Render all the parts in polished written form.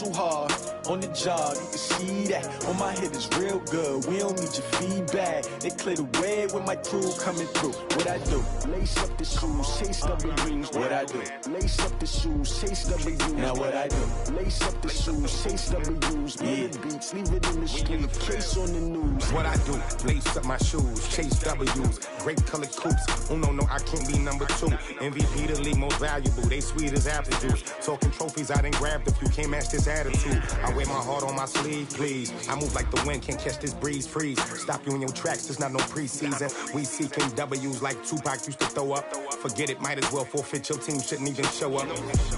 hustle hard on the job, you can see that. On my head is real good, we don't need your feedback. They clear the way with my crew coming through. What I do? Lace up the shoes, chase W's. What I do? Lace up the shoes, chase W's. Now what I do? Lace up the shoes, chase W's. Yeah. Beats, leave it in the street, case on the news. What I do? Lace up my shoes, chase W's. Great colored coops. Oh no, I can't be number 2. MVP the league most valuable. They sweet as apple juice. Talking trophies, I done grabbed a few. Can't match this attitude. I wear my heart on my sleeve, please. I move like the wind, can't catch this breeze, freeze. Stop you in your tracks, there's not no preseason. We seeking W's like Tupac used to throw up. Forget it, might as well forfeit. Your team shouldn't even show up.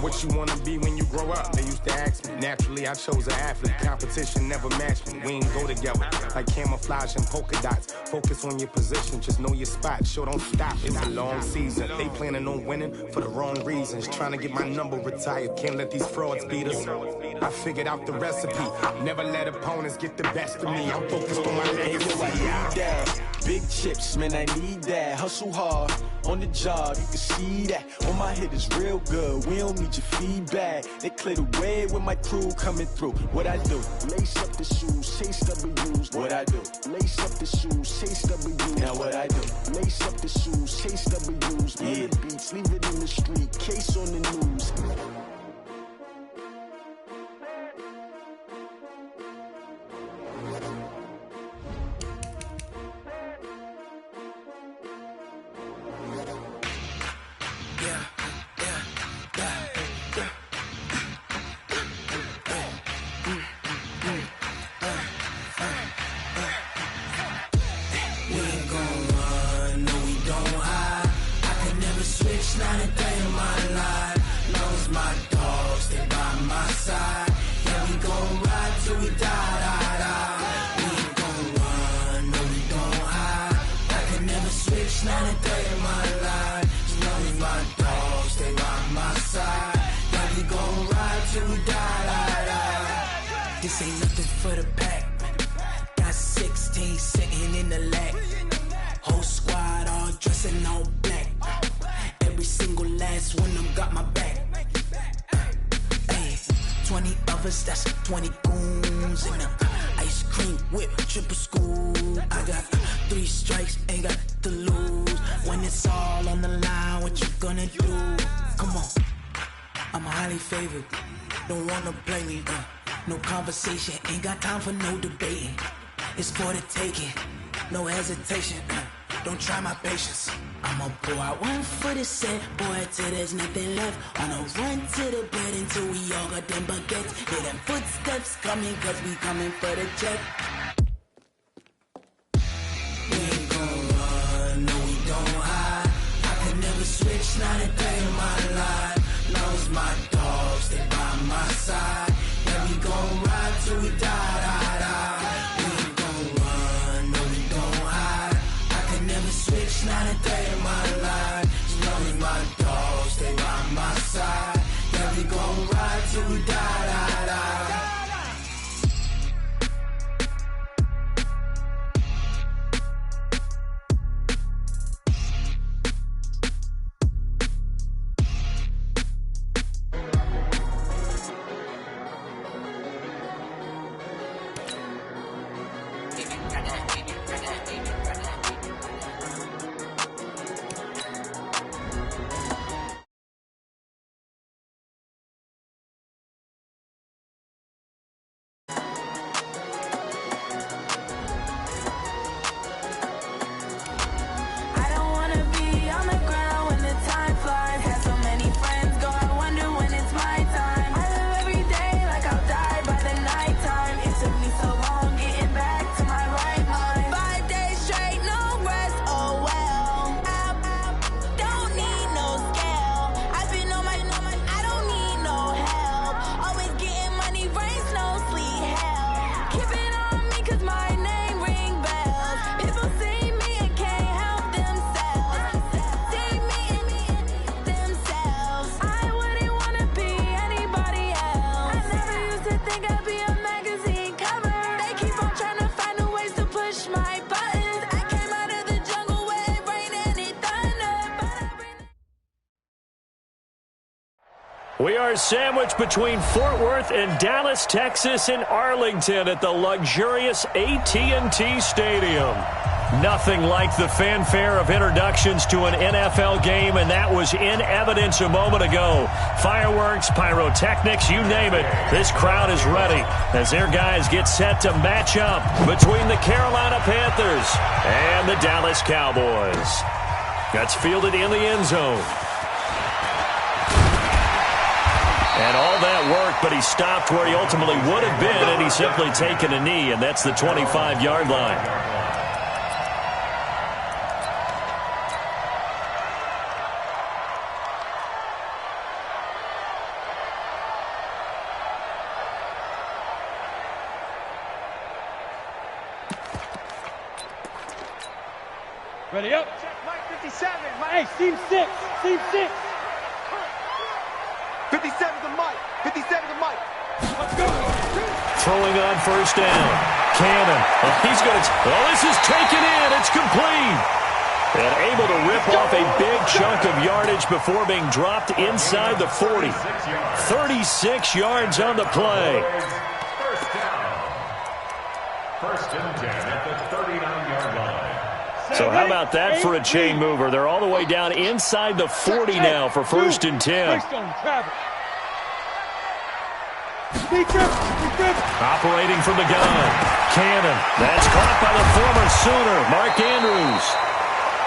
What you wanna be when you grow up? They used to ask me. Naturally, I chose an athlete. Competition never matched me. We ain't go together like camouflage and polka dots. Focus on your position, just know your spot. Sure, don't stop. It's a long season. They planning on winning for the wrong reasons. Trying to get my number retired. Can't let these frauds beat us. I figured out the recipe. Never let opponents get the best of me. I'm focused on my legacy. Big chips, man, I need that. Hustle hard on the job, you can see that. On my head is real good, we don't need your feedback. They clear the way with my crew coming through. What I do? Lace up the shoes, chase W's. What I do? Lace up the shoes, chase W's. Now what I do? Lace up the shoes, chase W's. Yeah. Beats, leave it in the street, case on the news. Not a day in my life. Long as my dogs stay by my side. Yeah, we gon' ride till we die. We ain't gon' run, no we don't hide. I can never switch, not a day in my life. As long as my dogs stay by my side. Yeah, we gon' ride till we die. This ain't nothing for the pack. Got 16 sitting in the lag. Whole squad all dressing all black. Every single last one of them got my back. Hey, 20 of us, that's 20 goons in the ice cream whip, triple scoop. I got 3 strikes, ain't got to lose. When it's all on the line, what you gonna do? Come on, I'm highly favored. Don't wanna play me, no conversation, ain't got time for no debating. It's for the taking, no hesitation. Don't try my patience. I'ma pour out one for the set, boy, till there's nothing left. I'ma run to the bed until we all got them baguettes. Hear them footsteps coming, cause we coming for the jet. We ain't gon' run, no we don't hide. I can never switch, not a day in my life. Long as my dogs stay by my side. Yeah, we gon' ride till we die. We ain't gon' run, no we don't hide. I can never switch, not a day in my life. As long as my dogs stay by my side. Yeah, we gon' ride till we die. We are are sandwiched between Fort Worth and Dallas, Texas, and Arlington at the luxurious AT&T Stadium. Nothing like the fanfare of introductions to an NFL game, and that was in evidence a moment ago. Fireworks, pyrotechnics, you name it. This crowd is ready as their guys get set to match up between the Carolina Panthers and the Dallas Cowboys. That's fielded in the end zone. And all that work, but he stopped where he ultimately would have been, and he's simply taken a knee, and that's the 25-yard line. Ready up. Check Mike 57. Mike. Hey, team 6. Team 6. 57 to Mike. 57 to Mike. Let's go. Throwing on first down. Cannon. He's going to... Well, this is taken in. It's complete. And able to rip off a big chunk of yardage before being dropped inside the 40. 36 yards on the play. First down. First and 10 at the 39-yard line. So how about that for a chain mover? They're all the way down inside the 40 now for first and 10. Operating from the gun. Cannon. That's caught by the former Sooner, Mark Andrews.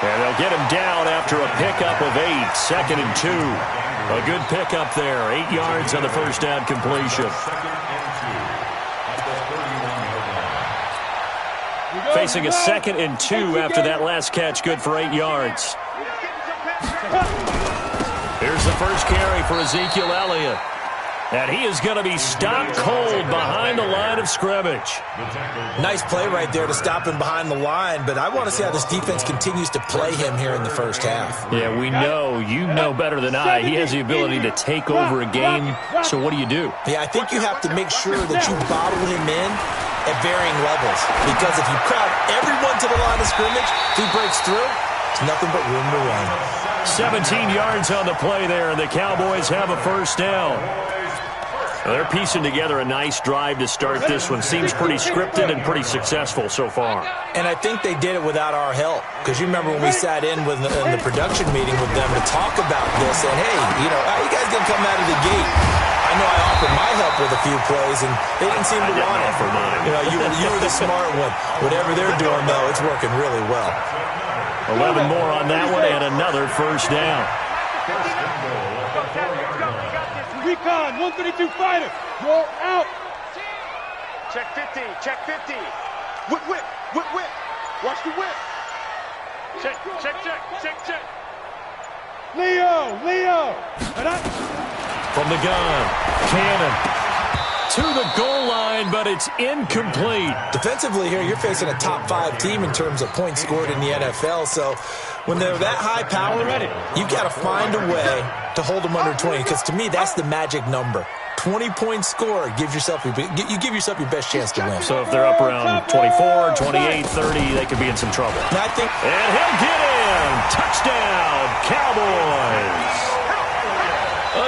And they'll get him down after a pickup of 8. Second and 2. A good pickup there. 8 yards on the first down completion. Facing a second and 2 after that last catch, good for 8 yards. Here's the first carry for Ezekiel Elliott. And he is going to be stopped cold behind the line of scrimmage. Nice play right there to stop him behind the line, but I want to see how this defense continues to play him here in the first half. Yeah, we know. You know better than I. He has the ability to take over a game, so what do you do? Yeah, I think you have to make sure that you bottle him in at varying levels, because if you crowd everyone to the line of scrimmage, if he breaks through, it's nothing but room to run. 17 yards on the play there, and the Cowboys have a first down. They're piecing together a nice drive to start this one. Seems pretty scripted and pretty successful so far. And I think they did it without our help, because you remember when we sat in with in the production meeting with them to talk about this, and hey, how you guys going to come out of the gate? I know I offered my help with a few plays, and they didn't seem to want it. You were the smart one. Whatever they're doing, though, it's working really well. 11 more on that one, and another first down. Recon, 132 fighter. Roll out. Check 50, check 50. Whip, whip, whip, whip. Watch the whip. Check, check, check, check, check. Leo. From the gun, Cannon to the goal line, but it's incomplete. Defensively here, you're facing a top 5 team in terms of points scored in the NFL, so when they're that high power, you've got to find a way to hold them under 20, because to me, that's the magic number. 20 points scored, you give yourself your best chance to win. So if they're up around 24, 28, 30, they could be in some trouble. And he'll get in. Touchdown, Cowboys.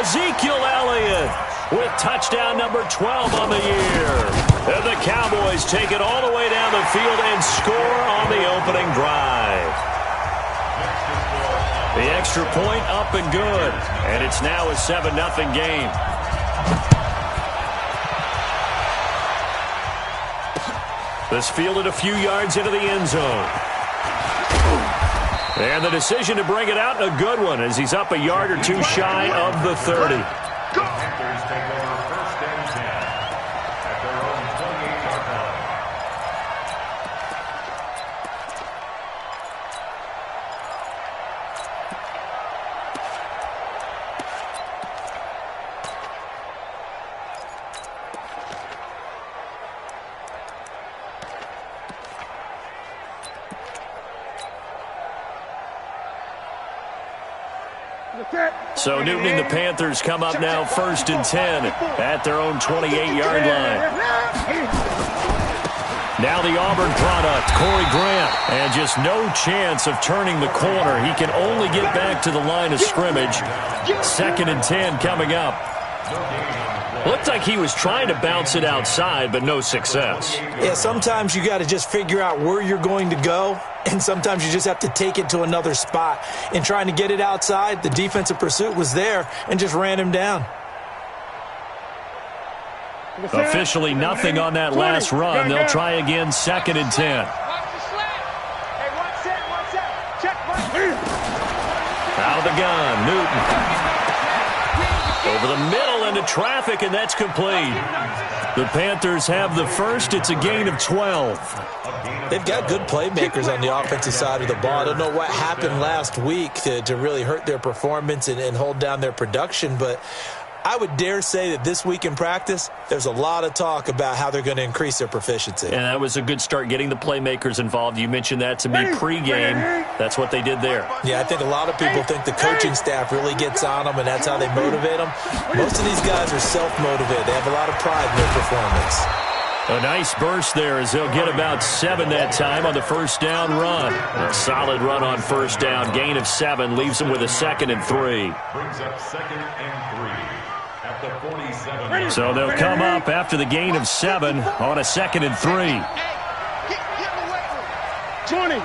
Ezekiel Elliott with touchdown number 12 on the year. And the Cowboys take it all the way down the field and score on the opening drive. The extra point up and good. And it's now a 7-0 game. This fielded a few yards into the end zone. And the decision to bring it out, a good one, as he's up a yard or two shy of the 30. Panthers take over first and 10 at their own 28-yard line. So Newton and the Panthers come up now first and 10 at their own 28-yard line. Now the Auburn product, Corey Grant, and just no chance of turning the corner. He can only get back to the line of scrimmage. Second and 10 coming up. Looked like he was trying to bounce it outside, but no success. Yeah, sometimes you got to just figure out where you're going to go, and sometimes you just have to take it to another spot. In trying to get it outside, the defensive pursuit was there and just ran him down. Officially nothing on that last run. They'll try again, 2nd and 10. Out of the gun, Newton. Over the middle into traffic, and that's complete. The Panthers have the first. It's a gain of 12. They've got good playmakers on the offensive side of the ball. I don't know what happened last week to really hurt their performance and hold down their production, but I would dare say that this week in practice, there's a lot of talk about how they're going to increase their proficiency. And that was a good start, getting the playmakers involved. You mentioned that to me pregame. That's what they did there. Yeah, I think a lot of people think the coaching staff really gets on them, and that's how they motivate them. Most of these guys are self-motivated. They have a lot of pride in their performance. A nice burst there as they'll get about 7 that time on the first down run. A solid run on first down. Gain of 7 leaves them with a 2nd and 3. Brings up 2nd and 3. At the 47. So they'll come up after the gain of 7 on a 2nd and 3. 20.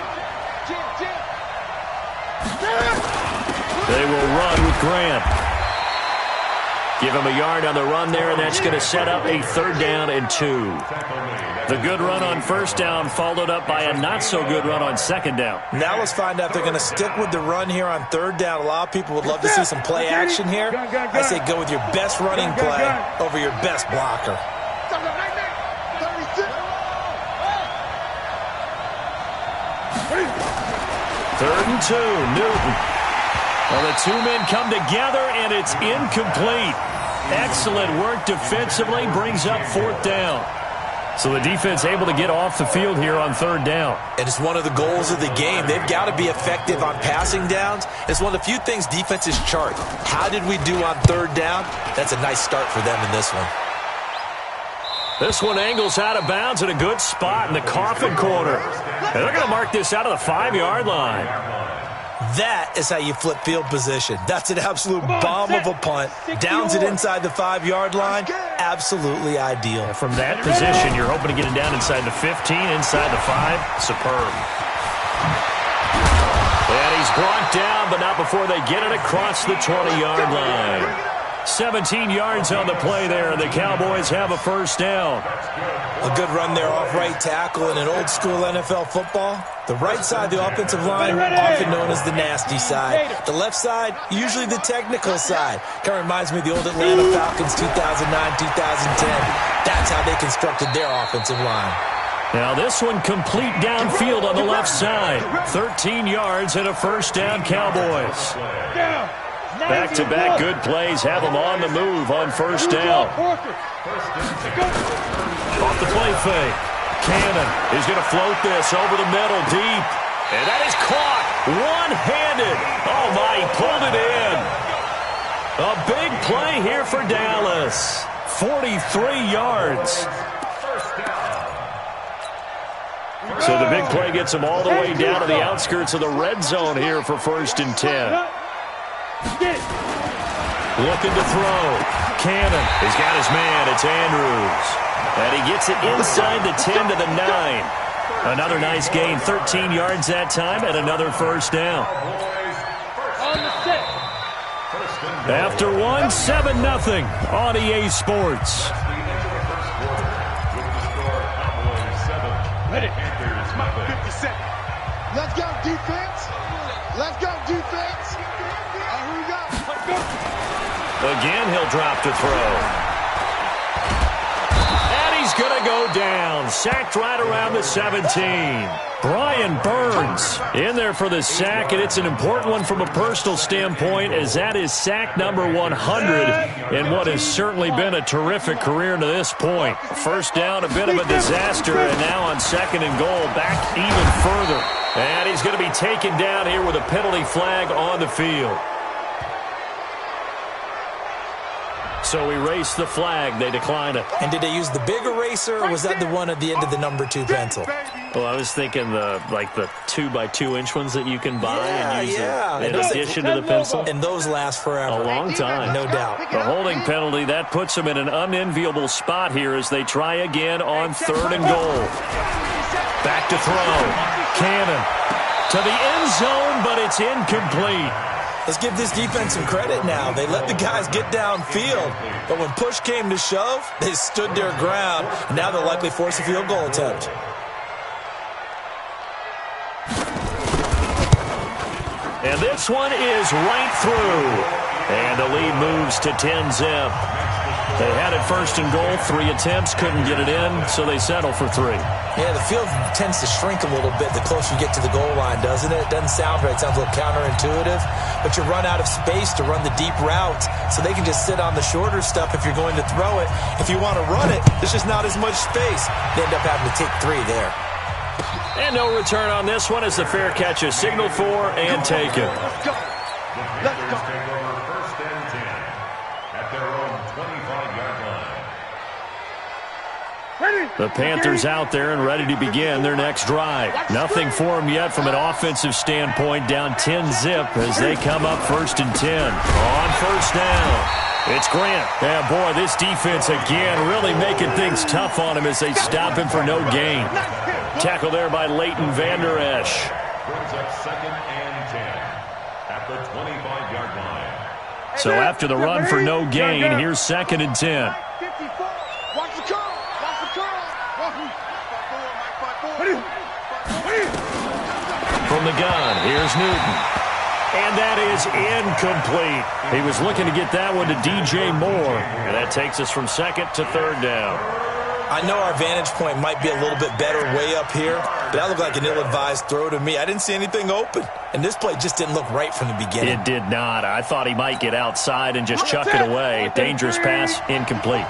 They will run with Grant. Give him a yard on the run there, and that's going to set up a 3rd down and 2. The good run on first down followed up by a not-so-good run on 2nd down. Now let's find out if they're going to stick with the run here on 3rd down. A lot of people would love to see some play action here. I say go with your best running play over your best blocker. 3rd and 2, Newton. Well, the 2 men come together, and it's incomplete. Excellent work defensively, brings up 4th down. So the defense able to get off the field here on 3rd down. And it's one of the goals of the game. They've got to be effective on passing downs. It's one of the few things defenses chart. How did we do on 3rd down? That's a nice start for them in this one. This one angles out of bounds at a good spot in the coffin corner. And they're going to mark this out of the 5-yard line. That is how you flip field position. That's an absolute bomb of a punt. Downs it inside the 5-yard line. Absolutely ideal. From that position, you're hoping to get it down inside the 15, inside the 5. Superb. And he's brought down, but not before they get it across the 20-yard line. 17 yards on the play there, and the Cowboys have a first down. A good run there off right tackle in an old-school NFL football. The right side of the offensive line, often known as the nasty side. The left side, usually the technical side. Kind of reminds me of the old Atlanta Falcons 2009-2010. That's how they constructed their offensive line. Now this one complete downfield on the left side. 13 yards and a first down, Cowboys. Back-to-back good plays have them on the move on first down. Off the play fake. Cannon is going to float this over the middle deep. And that is caught one-handed. Oh, my, he pulled it in. A big play here for Dallas. 43 yards. So the big play gets them all the way down to the outskirts of the red zone here for 1st and 10. Looking to throw. Cannon has got his man. It's Andrews. And he gets it inside the 10 to the 9. Another nice gain. 13 yards that time and another first down. After one, 7-0 on EA Sports. Ready. 50 seconds. Let's go, defense. Let's go, defense. Here we go. Let's go. Again, he'll drop to throw. And he's going to go down. Sacked right around the 17. Brian Burns in there for the sack, and it's an important one from a personal standpoint, as that is sack number 100 in what has certainly been a terrific career to this point. First down, a bit of a disaster, and now on 2nd and goal, back even further. And he's going to be taken down here with a penalty flag on the field. So erase the flag. They decline it. And did they use the big eraser, or was that the one at the end of the number 2 pencil? Well, I was thinking the 2x2-inch ones that you can buy and use in addition to the pencil. And those last forever. A long time. No doubt. The holding penalty, that puts them in an unenviable spot here as they try again on 3rd and goal. Back to throw. Cannon to the end zone, but it's incomplete. Let's give this defense some credit now. They let the guys get downfield, but when push came to shove, they stood their ground. Now they'll likely force a field goal attempt. And this one is right through. And the lead moves to 10-zip. They had it 1st and goal, 3 attempts, couldn't get it in, so they settle for 3. Yeah, the field tends to shrink a little bit the closer you get to the goal line, doesn't it? It doesn't sound right. It sounds a little counterintuitive, but you run out of space to run the deep route, so they can just sit on the shorter stuff if you're going to throw it. If you want to run it, there's just not as much space. They end up having to take 3 there. And no return on this one as the fair catch is signaled for and taken. Let's go. Let's go. Take over 1st and 10 at their own 25-yard line. The Panthers out there and ready to begin their next drive. Nothing for them yet from an offensive standpoint, down 10-zip as they come up 1st and 10. On 1st down. It's Grant. Yeah, boy, this defense again really making things tough on him as they stop him for no gain. Tackle there by Leighton Vander Esch. Brings up 2nd and 10 at the 25-yard line. So after the run for no gain, here's 2nd and 10. 54. Watch the curl. Watch the curl. From the gun, here's Newton. And that is incomplete. He was looking to get that one to DJ Moore. And that takes us from 2nd to 3rd down. I know our vantage point might be a little bit better way up here, but that looked like an ill-advised throw to me. I didn't see anything open, and this play just didn't look right from the beginning. It did not. I thought he might get outside and just chuck it away. Dangerous pass, incomplete.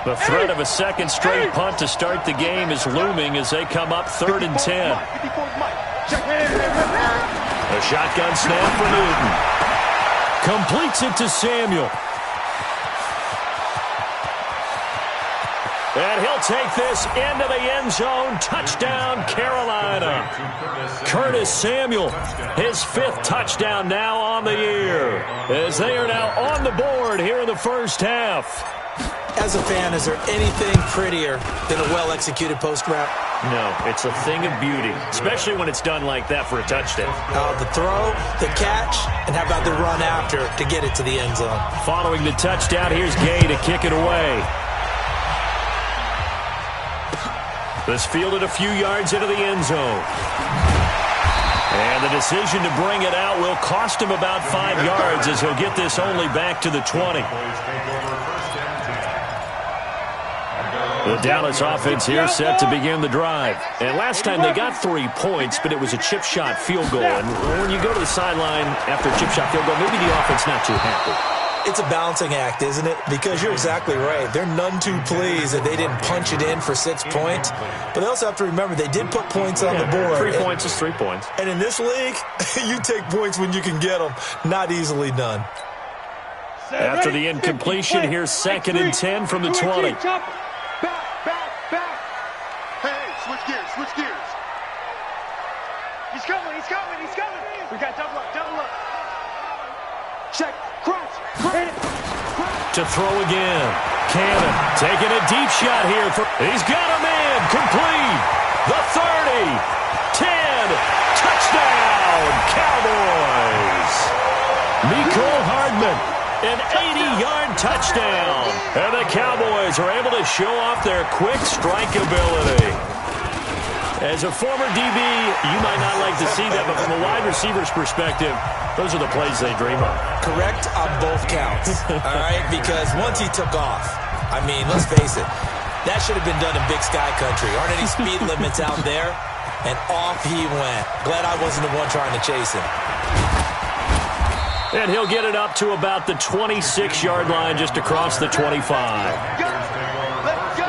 The threat of a 2nd straight punt to start the game is looming as they come up 3rd and 10. A shotgun snap for Newton. Completes it to Samuel. And he'll take this into the end zone. Touchdown, Carolina. Curtis Samuel, his 5th touchdown now on the year, as they are now on the board here in the first half. As a fan, is there anything prettier than a well-executed post route? No, it's a thing of beauty, especially when it's done like that for a touchdown. The throw, the catch, and how about the run after to get it to the end zone? Following the touchdown, here's Gay to kick it away. This fielded a few yards into the end zone. And the decision to bring it out will cost him about 5 yards as he'll get this only back to the 20. The Dallas offense here set to begin the drive. And last time they got 3 points, but it was a chip shot field goal. And when you go to the sideline after a chip shot field goal, maybe the offense not too happy. It's a balancing act, isn't it? Because you're exactly right. They're none too pleased that they didn't punch it in for 6 points. But they also have to remember they did put points on the board. 3 points is 3 points. And in this league, you take points when you can get them. Not easily done. After the incompletion, here's 2nd and 10 from the 20. Back. Hey, switch gears. He's coming. We got double up. Check, cross. To throw again. Cannon taking a deep shot here. He's got a man. Complete. The 30. 10. Touchdown. Cowboys. Mecole Hardman. An 80-yard touchdown. And the Cowboys are able to show off their quick strike ability. As a former DB, you might not like to see that, but from a wide receiver's perspective, those are the plays they dream of. Correct on both counts, all right? Because once he took off, I mean, let's face it, that should have been done in Big Sky Country. Aren't any speed limits out there? And off he went. Glad I wasn't the one trying to chase him. And he'll get it up to about the 26-yard line, just across the 25. Let's go.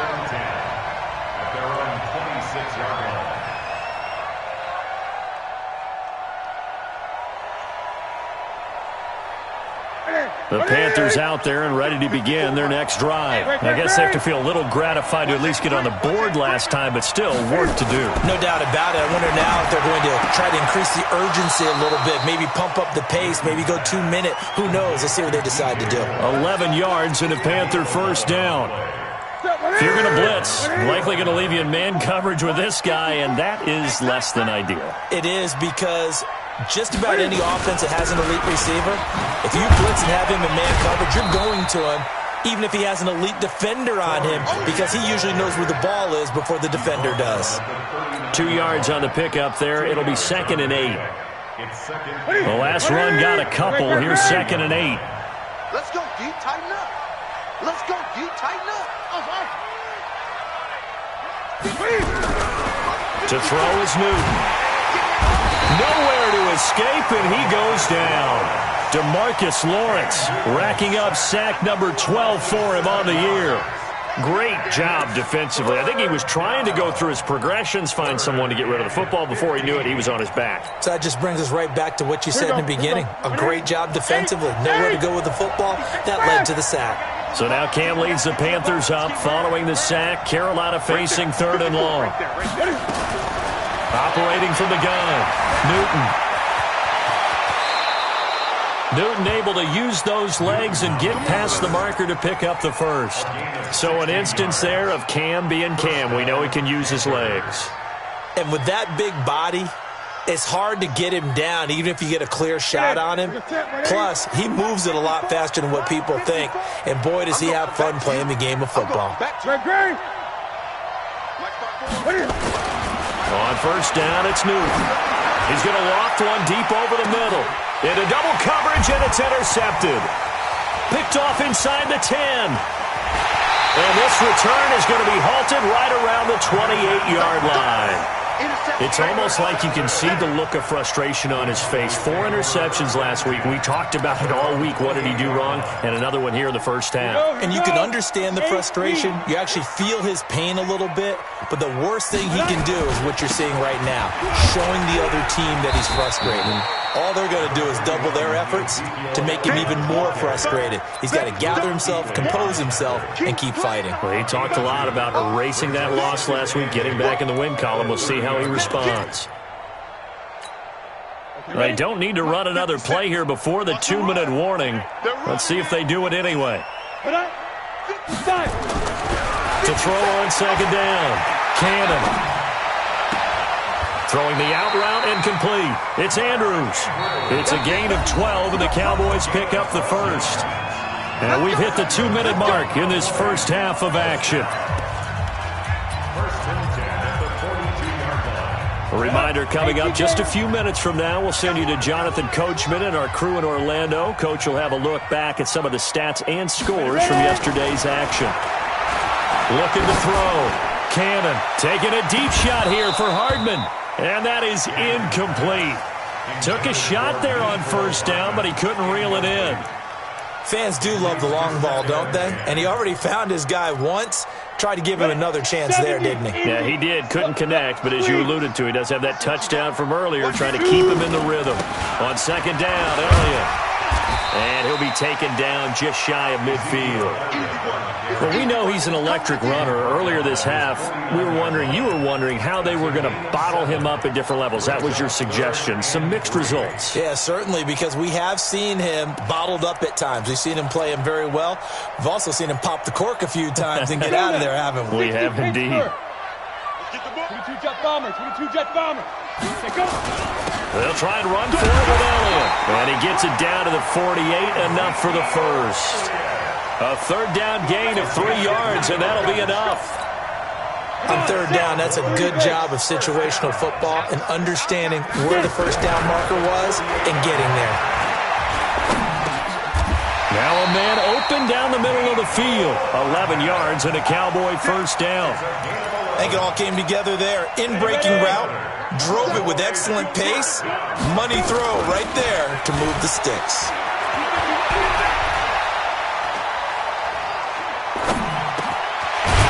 The Panthers out there and ready to begin their next drive. I guess they have to feel a little gratified to at least get on the board last time, but still work to do. No doubt about it. I wonder now if they're going to try to increase the urgency a little bit, maybe pump up the pace, maybe go 2 minute. Who knows? Let's see what they decide to do. 11 yards and a Panther first down. If you're going to blitz, likely going to leave you in man coverage with this guy, and that is less than ideal. It is, because just about any offense that has an elite receiver, if you blitz and have him in man coverage, you're going to him, even if he has an elite defender on him, because he usually knows where the ball is before the defender does. 2 yards on the pickup there. It'll be 2nd and 8. The last run got a couple. Here's 2nd and 8. Let's go, D. Tighten up. Let's go, D. Tighten up. To throw is Newton. Nowhere to escape, and he goes down. DeMarcus Lawrence racking up sack number 12 for him on the year. Great job defensively. I think he was trying to go through his progressions, find someone to get rid of the football. Before he knew it, he was on his back. So that just brings us right back to what you said in the beginning. A great job defensively. Nowhere to go with the football. That led to the sack. So now Cam leads the Panthers up following the sack. Carolina facing 3rd and long. Operating from the gun, Newton able to use those legs and get past the marker to pick up the first. So an instance there of Cam being Cam. We know he can use his legs. And with that big body, it's hard to get him down, even if you get a clear shot on him. Plus, he moves it a lot faster than what people think. And boy, does he have fun playing the game of football. On first down, it's Newton. He's going to loft one deep over the middle. Into double coverage, and it's intercepted. Picked off inside the 10. And this return is going to be halted right around the 28-yard line. It's almost like you can see the look of frustration on his face. 4 interceptions last week. We talked about it all week. What did he do wrong? And another one here in the first half. And you can understand the frustration. You actually feel his pain a little bit. But the worst thing he can do is what you're seeing right now, showing the other team that he's frustrated. All they're going to do is double their efforts to make him even more frustrated. He's got to gather himself, compose himself, and keep fighting. Well, he talked a lot about erasing that loss last week, getting back in the win column. We'll see how he responds. They don't need to run another play here before the 2-minute warning. Let's see if they do it anyway. To throw on 2nd down, Cannon. Throwing the out route, incomplete. It's Andrews. It's a gain of 12, and the Cowboys pick up the first. And we've hit the 2-minute mark in this first half of action. A reminder coming up just a few minutes from now, we'll send you to Jonathan Coachman and our crew in Orlando. Coach will have a look back at some of the stats and scores from yesterday's action. Looking to throw. Cannon taking a deep shot here for Hardman. And that is incomplete. Took a shot there on first down, but he couldn't reel it in. Fans do love the long ball, don't they? And he already found his guy once. Tried to give him another chance there, didn't he? Yeah, he did. Couldn't connect, but as you alluded to, he does have that touchdown from earlier, trying to keep him in the rhythm. On 2nd down, Elliott. And he'll be taken down just shy of midfield. Well, we know he's an electric runner. Earlier this half, you were wondering how they were going to bottle him up at different levels. That was your suggestion. Some mixed results. Yeah, certainly, because we have seen him bottled up at times. We've seen him play him very well. We've also seen him pop the cork a few times and get out of there, haven't we? We have indeed. 22 jet bombers, 22 jet bombers. They'll try and run for it with Elliott. And he gets it down to the 48, enough for the first. A 3rd down gain of 3 yards, and that'll be enough. On 3rd down, that's a good job of situational football and understanding where the first down marker was and getting there. Now a man open down the middle of the field. 11 yards and a Cowboy first down. I think it all came together there. In-breaking route, drove it with excellent pace. Money throw right there to move the sticks.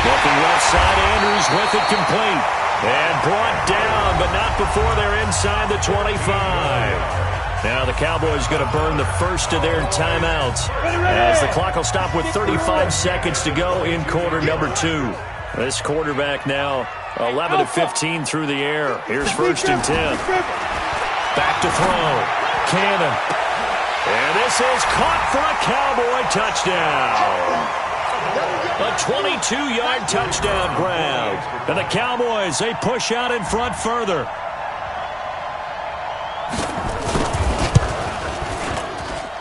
Looking left side, Andrews with it complete. And brought down, but not before they're inside the 25. Now the Cowboys going to burn the first of their timeouts as the clock will stop with 35 seconds to go in quarter number 2. This quarterback now 11 of 15 through the air. Here's 1st and 10. Back to throw. Cannon. And this is caught for a Cowboy touchdown. A 22-yard touchdown grab. And the Cowboys, they push out in front further.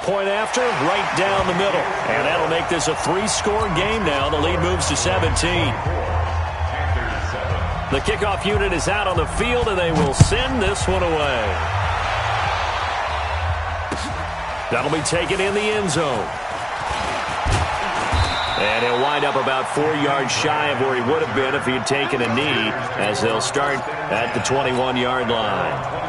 Point after, right down the middle. And that'll make this a 3-score game now. The lead moves to 17. The kickoff unit is out on the field, and they will send this one away. That'll be taken in the end zone. And he'll wind up about 4 yards shy of where he would have been if he had taken a knee, as they'll start at the 21-yard line.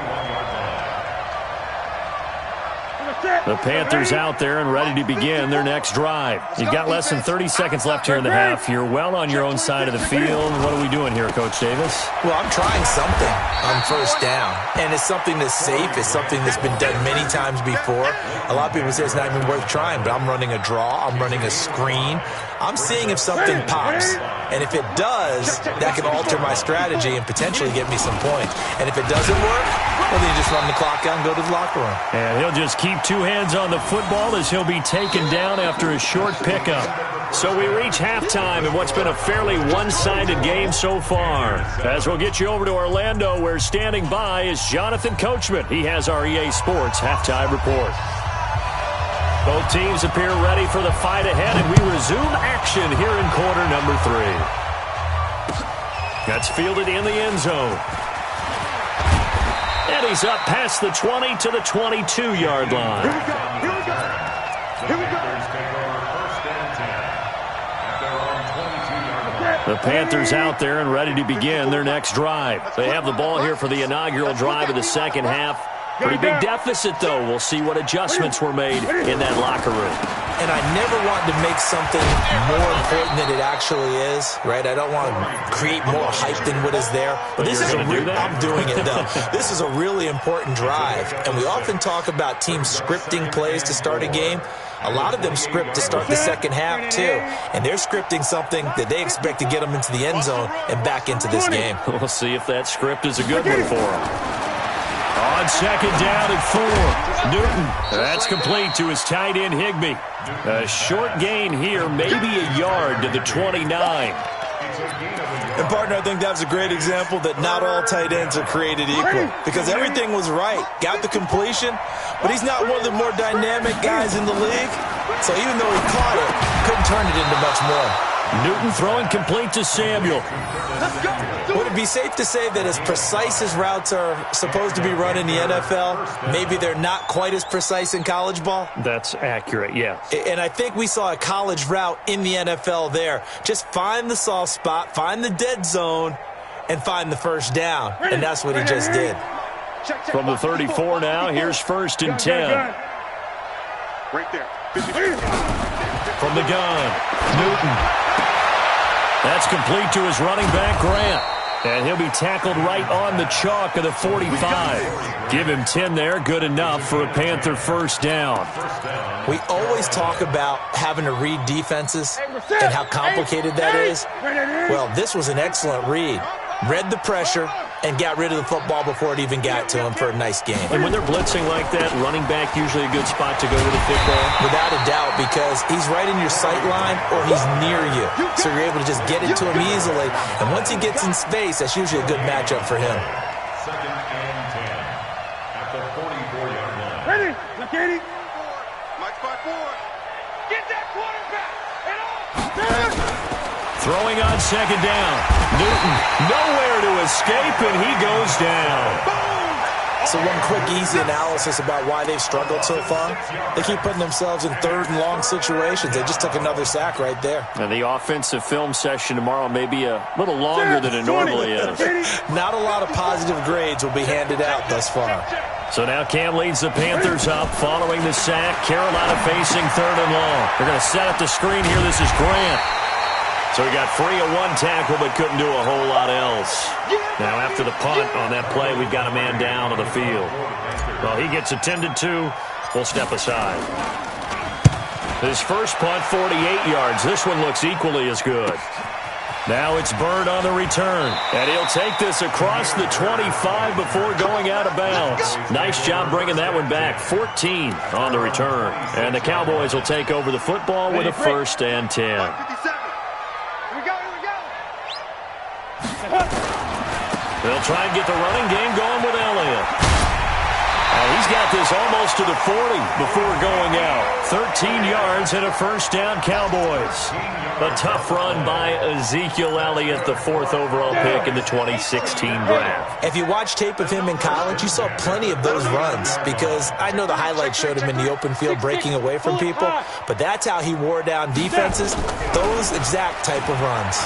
The Panthers out there and ready to begin their next drive. You've got less than 30 seconds left here in the half. You're well on your own side of the field. What are we doing here, Coach Davis? Well, I'm trying something on first down, and it's something that's safe. It's something that's been done many times before. A lot of people say it's not even worth trying, but I'm running a draw. I'm running a screen. I'm seeing if something pops, and if it does, that can alter my strategy and potentially get me some points. And if it doesn't work, well, then you just run the clock out and go to the locker room. And he'll just keep 2 hands on the football as he'll be taken down after a short pickup. So we reach halftime in what's been a fairly one-sided game so far. As we'll get you over to Orlando, where standing by is Jonathan Coachman. He has our EA Sports halftime report. Both teams appear ready for the fight ahead, and we resume action here in quarter number 3. That's fielded in the end zone. And he's up past the 20 to the 22-yard line. Here we go. The Panthers out there and ready to begin their next drive. They have the ball here for the inaugural drive of the second half. Pretty big deficit, though. We'll see what adjustments were made in that locker room. And I never want to make something more important than it actually is, right? I don't want to create more hype than what is there. But this is I'm doing it, though. This is a really important drive. And we often talk about teams scripting plays to start a game. A lot of them script to start the second half, too. And they're scripting something that they expect to get them into the end zone and back into this game. We'll see if that script is a good one for them. On second down and 4. Newton. That's complete to his tight end, Higbee. A short gain here, maybe a yard to the 29. And, partner, I think that was a great example that not all tight ends are created equal, because everything was right. Got the completion, but he's not one of the more dynamic guys in the league. So even though he caught it, couldn't turn it into much more. Newton throwing complete to Samuel. Would it be safe to say that as precise as routes are supposed to be run in the NFL, maybe they're not quite as precise in college ball? That's accurate, yeah. And I think we saw a college route in the NFL there. Just find the soft spot, find the dead zone, and find the first down. And that's what he just did. From the 34 now, here's 1st and 10. Right there. From the gun, Newton. That's complete to his running back, Grant. And he'll be tackled right on the chalk of the 45. Give him 10 there, good enough for a Panther first down. We always talk about having to read defenses and how complicated that is. Well, this was an excellent read. Read the pressure and got rid of the football before it even got to him for a nice game. And when they're blitzing like that, running back usually a good spot to go with the football? Without a doubt, because he's right in your sight line or he's near you. So you're able to just get it to him easily. And once he gets in space, that's usually a good matchup for him. 2nd and 10 at the 44-yard line. Ready? Look at him. Mike spot forward. Get that quarterback. And off. Throwing on second down. Newton nowhere to escape, and he goes down. So one quick, easy analysis about why they've struggled so far. They keep putting themselves in 3rd and long situations. They just took another sack right there. And the offensive film session tomorrow may be a little longer than it normally is. Not a lot of positive grades will be handed out thus far. So now Cam leads the Panthers up following the sack. Carolina facing 3rd and long. They're going to set up the screen here. This is Grant. So he got free of one tackle but couldn't do a whole lot else. Now after the punt on that play, we've got a man down on the field. Well, he gets attended to. We'll step aside. His first punt, 48 yards. This one looks equally as good. Now it's Bird on the return. And he'll take this across the 25 before going out of bounds. Nice job bringing that one back. 14 on the return. And the Cowboys will take over the football with a 1st and 10. Here we go. They'll try and get the running game going with Elliott. He's got this almost to the 40 before going out. 13 yards and a 1st down, Cowboys. A tough run by Ezekiel Elliott, the 4th overall pick in the 2016 draft. If you watch tape of him in college, you saw plenty of those runs because I know the highlights showed him in the open field breaking away from people, but that's how he wore down defenses, those exact type of runs.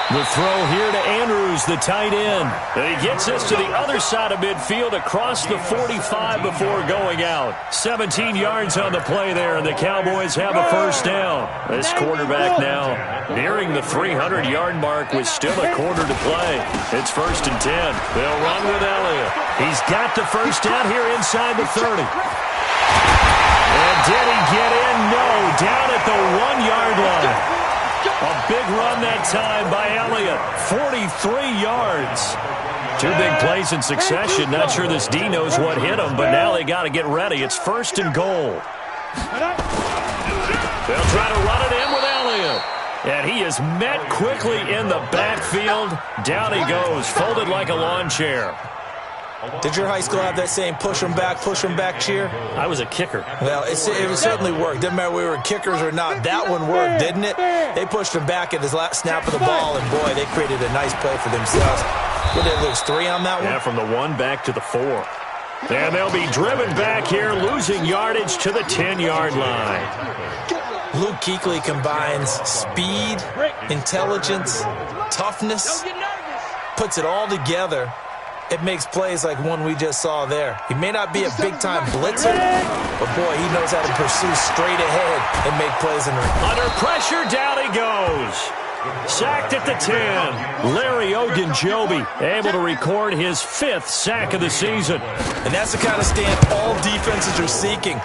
The throw here to Andrews, the tight end. And he gets this to the other side of midfield across the 45 before going out. 17 yards on the play there, and the Cowboys have a 1st down. This quarterback now nearing the 300-yard mark with still a quarter to play. It's 1st and 10. They'll run with Elliott. He's got the 1st down here inside the 30. And did he get in? No, down at the 1-yard line. A big run that time by Elliott. 43 yards. 2 big plays in succession. Not sure this D knows what hit him, but now they got to get ready. It's 1st and goal. They'll try to run it in with Elliott. And he is met quickly in the backfield. Down he goes, folded like a lawn chair. Did your high school have that saying, push them back cheer? I was a kicker. Well, it certainly worked. Didn't matter whether we were kickers or not. That one worked, didn't it? They pushed him back at his last snap of the ball, and boy, they created a nice play for themselves. What did they lose, 3 on that one? Yeah, from the 1 back to the 4. And they'll be driven back here, losing yardage to the 10-yard line. Luke Kuechly combines speed, intelligence, toughness, puts it all together. It makes plays like one we just saw there. He may not be a big-time blitzer, but, boy, he knows how to pursue straight ahead and make plays in the ring. Under pressure, down he goes. Sacked at the 10. Larry Ogunjobi able to record his 5th sack of the season. And that's the kind of stand all defenses are seeking.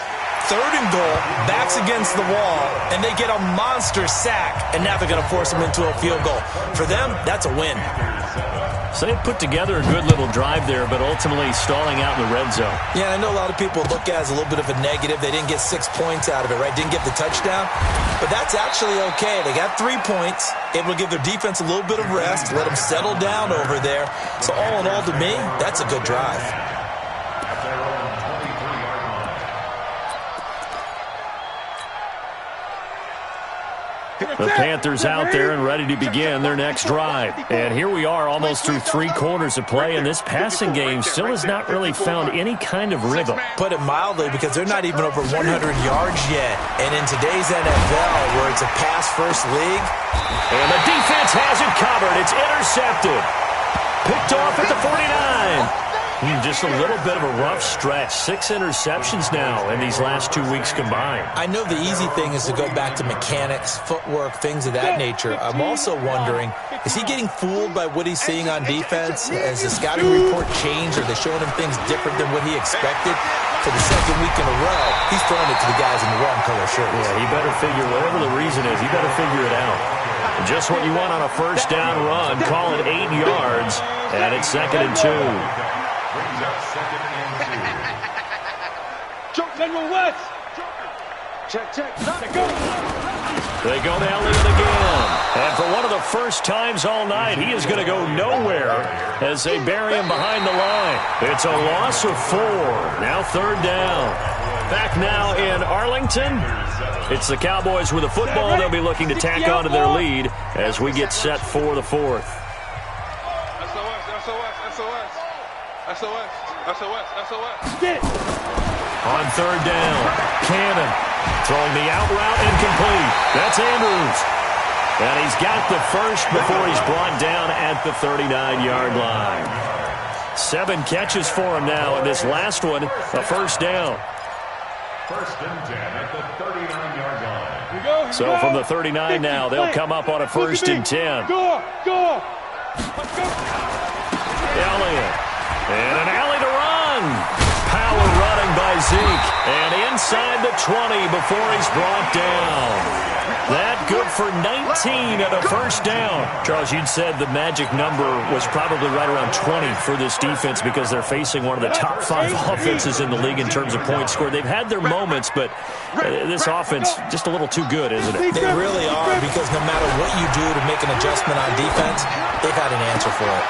3rd and goal, backs against the wall, and they get a monster sack, and now they're going to force him into a field goal. For them, that's a win. So they put together a good little drive there, but ultimately stalling out in the red zone. Yeah, I know a lot of people look at it as a little bit of a negative. They didn't get 6 points out of it, right? Didn't get the touchdown. But that's actually okay. They got 3 points, able to give their defense a little bit of rest, let them settle down over there. So all in all, to me, that's a good drive. The Panthers out there and ready to begin their next drive. And here we are almost through 3 quarters of play, and this passing game still has not really found any kind of rhythm. Put it mildly, because they're not even over 100 yards yet. And in today's NFL, where it's a pass-first league. And the defense has it covered. It's intercepted. Picked off at the 49. Just a little bit of a rough stretch. 6 interceptions now in these last 2 weeks combined. I know the easy thing is to go back to mechanics, footwork, things of that nature. I'm also wondering, is he getting fooled by what he's seeing on defense? Has the scouting report changed? Are they showing him things different than what he expected? For the 2nd week in a row, he's throwing it to the guys in the wrong color shirts. Yeah, he better figure, whatever the reason is, he better figure it out. Just what you want on a 1st down run. Call it 8 yards, and it's 2nd and 2. Brings up 2nd and 2. Jump, General West. Check. They go to Elliott again. And for one of the first times all night, he is going to go nowhere as they bury him behind the line. It's a loss of 4. Now 3rd down. Back now in Arlington. It's the Cowboys with the football. They'll be looking to tack on to their lead as we get set for the 4th. SOS. Get it. On 3rd down, Cannon throwing the out route incomplete. That's Andrews. And he's got the first before he's brought down at the 39-yard line. 7 catches for him now, and this last one, a 1st down. First and 10 at the 39-yard line. So from the 39 now, they'll come up on a first and 10. Go! Elliott. And an alley to run. Power running by Zeke. And inside the 20 before he's brought down. That good for 19 and a first down. Charles, you'd said the magic number was probably right around 20 for this defense because they're facing one of the top 5 offenses in the league in terms of points scored. They've had their moments, but this offense just a little too good, isn't it? They really are, because no matter what you do to make an adjustment on defense, they've got an answer for it.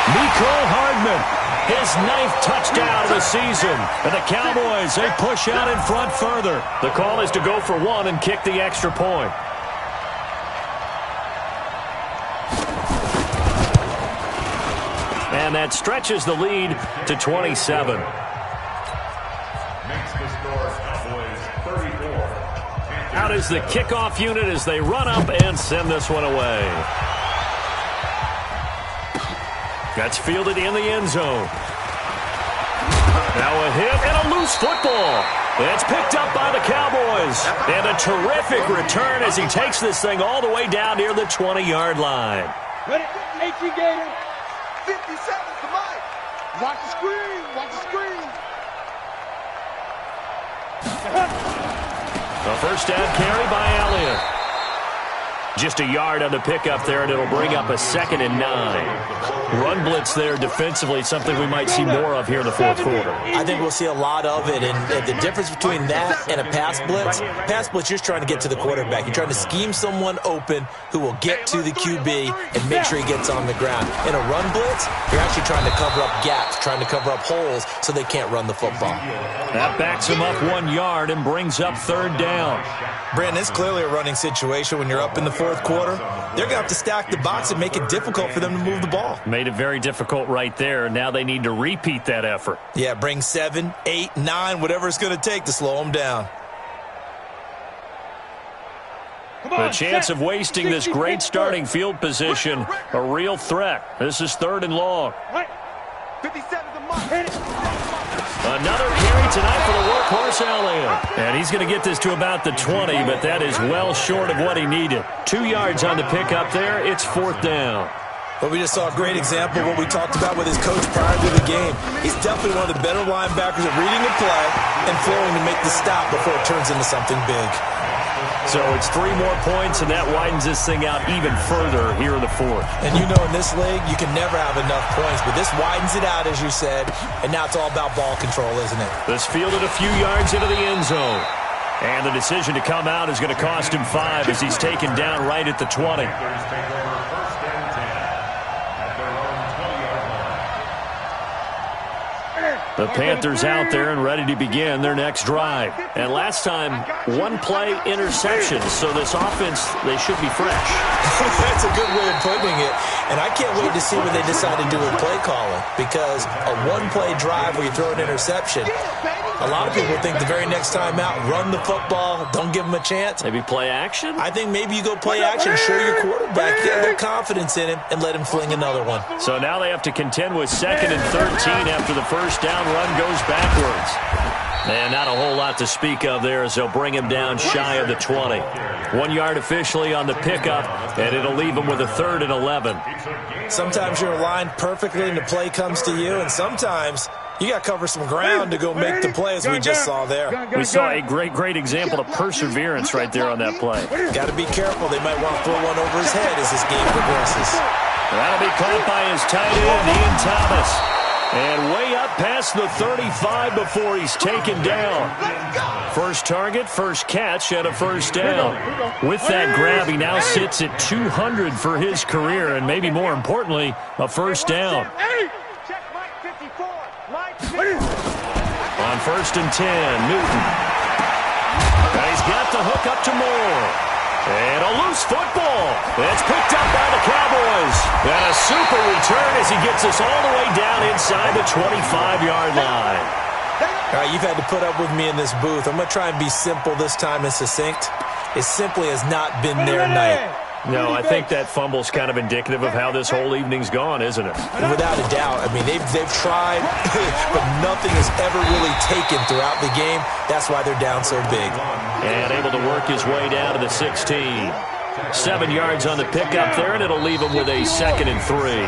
Mecole Hardman, his 9th touchdown of the season. And the Cowboys, they push out in front further. The call is to go for 1 and kick the extra point. And that stretches the lead to 27. Makes the score Cowboys 34. Out is the kickoff unit as they run up and send this one away. That's fielded in the end zone. Now a hit and a loose football. It's picked up by the Cowboys. And a terrific return as he takes this thing all the way down near the 20-yard line. Ready? 18 Gator. 50 seconds to Mike. Watch the screen. Watch the screen. A first down carry by Elliott. Just a yard on the pickup there, and it'll bring up a 2nd and 9. Run blitz there defensively, something we might see more of here in the fourth quarter. I think we'll see a lot of it, and the difference between that and a pass blitz, you're trying to get to the quarterback. You're trying to scheme someone open who will get to the QB and make sure he gets on the ground. In a run blitz, you're actually trying to cover up gaps, trying to cover up holes so they can't run the football. That backs him up 1 yard and brings up 3rd down. Brandon, it's clearly a running situation when you're up in the fourth quarter. They're going to have to stack the box and make it difficult for them to move the ball. Made it very difficult right there. Now they need to repeat that effort. Yeah, bring 7, 8, 9, whatever it's going to take to slow them down. The chance of wasting this great starting field position, a real threat. This is 3rd and long. 57 to Mike. Another carry tonight for the workhorse Elliott. And he's going to get this to about the 20, but that is well short of what he needed. 2 yards on the pickup there. It's 4th down. But we just saw a great example of what we talked about with his coach prior to the game. He's definitely one of the better linebackers at reading the play and flowing to make the stop before it turns into something big. So it's 3 more points, and that widens this thing out even further here in the 4th. And you know in this league, you can never have enough points, but this widens it out, as you said, and now it's all about ball control, isn't it? This fielded a few yards into the end zone. And the decision to come out is going to cost him 5 as he's taken down right at the 20. The Panthers out there and ready to begin their next drive. And last time, 1-play interceptions. So this offense, they should be fresh. That's a good way of putting it. And I can't wait to see what they decide to do with play calling. Because a 1-play drive where you throw an interception, a lot of people think the very next time out, run the football, don't give them a chance. Maybe play action? I think maybe you go play action, show your quarterback, get a little confidence in him, and let him fling another one. So now they have to contend with 2nd and 13 after the first down run goes backwards. And not a whole lot to speak of there as they'll bring him down shy of the 20. 1 yard officially on the pickup, and it'll leave him with a 3rd and 11. Sometimes you're aligned perfectly and the play comes to you, and sometimes you got to cover some ground to go make the play, as we just saw there. We saw a great example of perseverance right there on that play. Got to be careful. They might want to throw one over his head as this game progresses. That'll be caught by his tight end, Ian Thomas. And way up past the 35 before he's taken down. First target, first catch, and a first down. With that grab, he now sits at 200 for his career, and maybe more importantly, a first down. On 1st and 10, Newton. And he's got the hook up to Moore. And a loose football. It's picked up by the Cowboys. And a super return as he gets us all the way down inside the 25-yard line. All right, you've had to put up with me in this booth. I'm going to try and be simple this time and succinct. It simply has not been their night. No, I think that fumble's kind of indicative of how this whole evening's gone, isn't it? Without a doubt. I mean, they've tried, but nothing has ever really taken throughout the game. That's why they're down so big. And able to work his way down to the 16. 7 yards on the pickup there, and it'll leave him with a 2nd and 3.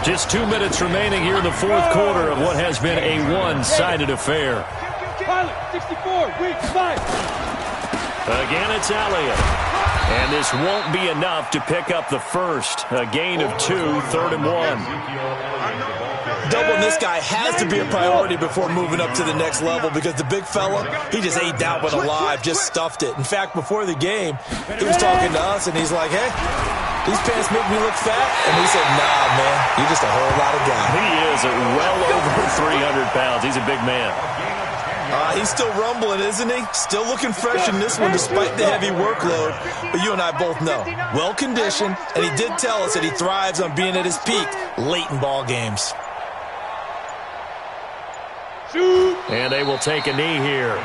Just 2 minutes remaining here in the fourth quarter of what has been a one-sided affair. Pilot, 64, weak, 5. Again, it's Elliott. And this won't be enough to pick up the first. A gain of 2, 3rd and 1. Doubling this guy has to be a priority before moving up to the next level because the big fella, he just ate that one alive, just stuffed it. In fact, before the game, he was talking to us, and he's like, hey, these pants make me look fat? And we said, nah, man, you're just a whole lot of guy. He is well over 300 pounds. He's a big man. He's still rumbling, isn't he? Still looking fresh in this one despite the heavy workload. But you and I both know, well-conditioned, and he did tell us that he thrives on being at his peak late in ball games. And they will take a knee here.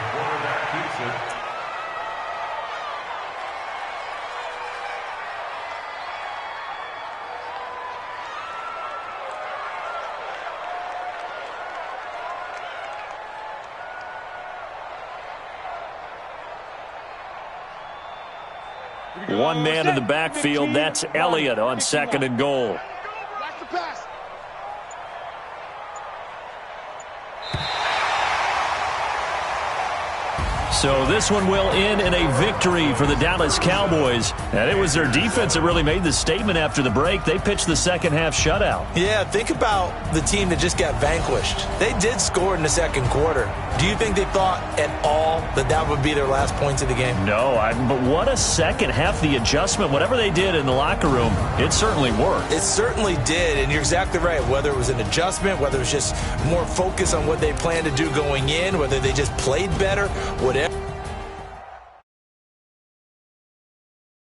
One man in the backfield. That's Elliott on 2nd and goal. Watch the pass. So this one will end in a victory for the Dallas Cowboys. And it was their defense that really made the statement after the break. They pitched the second half shutout. Yeah, think about the team that just got vanquished. They did score in the second quarter. Do you think they thought at all that that would be their last points of the game? No, but what a second half. The adjustment, whatever they did in the locker room, it certainly worked. It certainly did, and you're exactly right. Whether it was an adjustment, whether it was just more focus on what they planned to do going in, whether they just played better, whatever.